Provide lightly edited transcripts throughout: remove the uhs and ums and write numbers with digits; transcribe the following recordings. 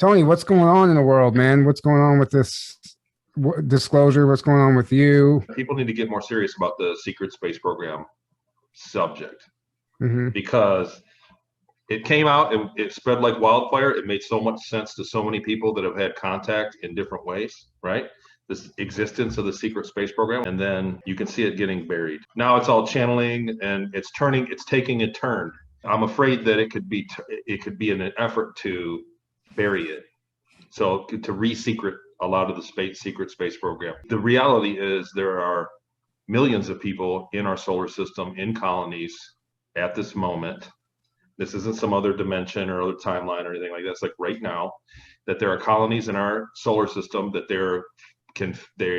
Tony, what's going on in the world, man? What's going on with this disclosure? What's going on with you? People need to get more serious about the secret space program subject Hmm. because it came out and it spread like wildfire. It made so much sense to so many people that have had contact in different ways, right? This existence of the secret space program, and then you can see it getting buried. Now it's all channeling and it's taking a turn. I'm afraid that it could be an effort to bury it. So to re-secret a lot of the secret space program. The reality is there are millions of people in our solar system in colonies at this moment. This isn't some other dimension or other timeline or anything like that. It's like right now that there are colonies in our solar system that they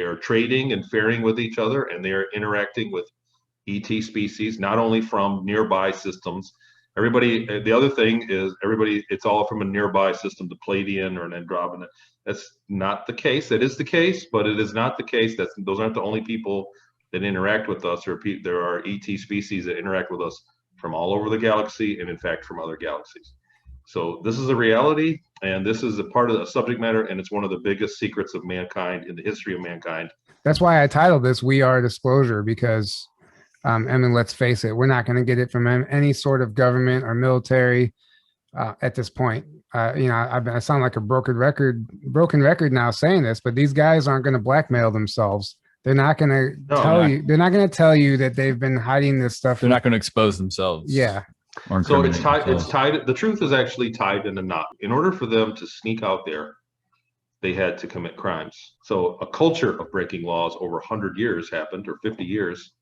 are trading and faring with each other, and they are interacting with ET species, not only from nearby systems. The other thing is it's all from a nearby system, the Pleiadian or an Andromeda. That's not the case. That is the case, but it is not the case. Those aren't the only people that interact with us. There are ET species that interact with us from all over the galaxy, and in fact from other galaxies. So this is a reality, and this is a part of the subject matter, and it's one of the biggest secrets of mankind in the history of mankind. That's why I titled this "We Are Disclosure," because I mean, let's face it, we're not going to get it from any sort of government or military at this point. I sound like a broken record now saying this, but these guys aren't going to blackmail themselves. They're not going to tell you. They're not going to tell you that they've been hiding this stuff. They're not going to expose themselves. Yeah. So it's tied. It's tied. The truth is actually tied in a knot. In order for them to sneak out there, they had to commit crimes. So a culture of breaking laws over 100 years happened, or 50 years.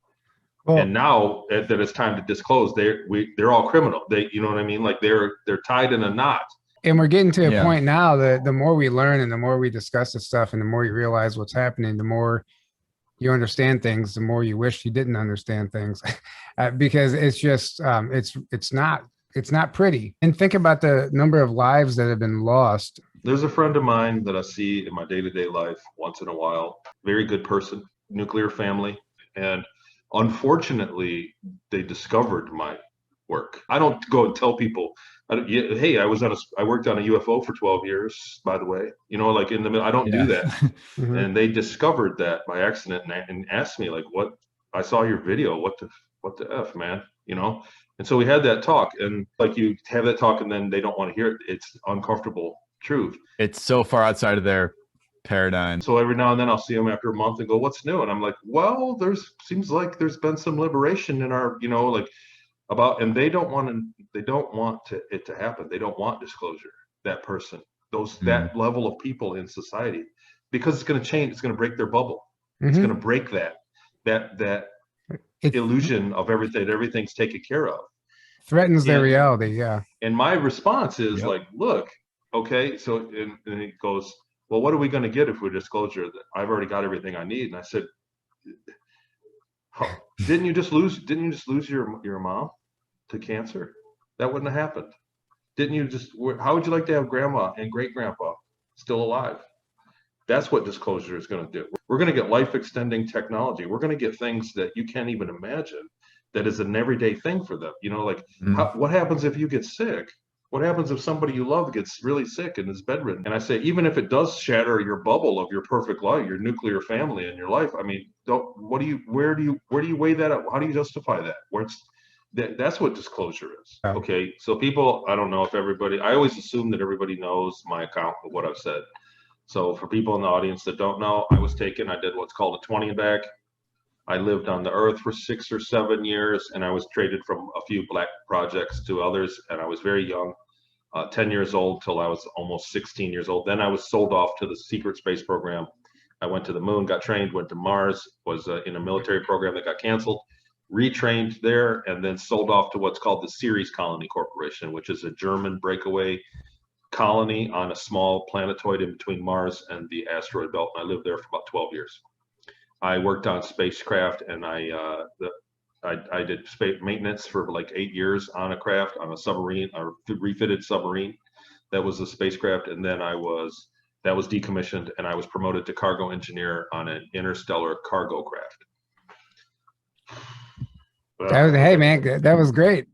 Well, and now that it's time to disclose, they're all criminal. You know what I mean? Like they're tied in a knot. And we're getting to a point now that the more we learn and the more we discuss this stuff and the more you realize what's happening, the more you understand things, the more you wish you didn't understand things, because it's just it's not pretty. And think about the number of lives that have been lost. There's a friend of mine that I see in my day-to-day life once in a while. Very good person, nuclear family, and unfortunately, they discovered my work. I don't go and tell people, hey, I worked on a UFO for 12 years, by the way, like in the middle. I don't do that. Mm-hmm. And they discovered that by accident and asked me, like, what? I saw your video. What the F, man? And so we had that talk, and like you have that talk and then they don't want to hear it. It's uncomfortable truth. It's so far outside of their paradigm. So every now and then I'll see them after a month and go, what's new? And I'm like, well, seems like there's been some liberation in our, and they don't want it to happen. They don't want disclosure, that person, that level of people in society, because it's going to change. It's going to break their bubble. Mm-hmm. It's going to break that illusion of everything's taken care of. Threatens their reality. Yeah. And my response is like, look, okay. So, and he goes, well, what are we going to get if we disclosure that I've already got everything I need? And I said, didn't you just lose your mom to cancer? That wouldn't have happened. How would you like to have grandma and great grandpa still alive? That's what disclosure is going to do. We're going to get life extending technology. We're going to get things that you can't even imagine that is an everyday thing for them. What happens if you get sick? What happens if somebody you love gets really sick and is bedridden? And I say, even if it does shatter your bubble of your perfect life, your nuclear family and your life, I mean, where do you weigh that up? How do you justify that? That's what disclosure is. Okay, so people, I don't know if I always assume that everybody knows my account of what I've said. So for people in the audience that don't know, I did what's called a 20 back. I lived on the earth for 6 or 7 years, and I was traded from a few black projects to others, and I was very young, 10 years old till I was almost 16 years old. Then I was sold off to the secret space program. I went to the moon, got trained, went to Mars, was in a military program that got canceled, retrained there, and then sold off to what's called the Ceres Colony Corporation, which is a German breakaway colony on a small planetoid in between Mars and the asteroid belt. And I lived there for about 12 years. I worked on spacecraft, and I did space maintenance for like 8 years on a craft, on a submarine, or refitted submarine that was a spacecraft, and then that was decommissioned, and I was promoted to cargo engineer on an interstellar cargo craft. Hey man, that was great.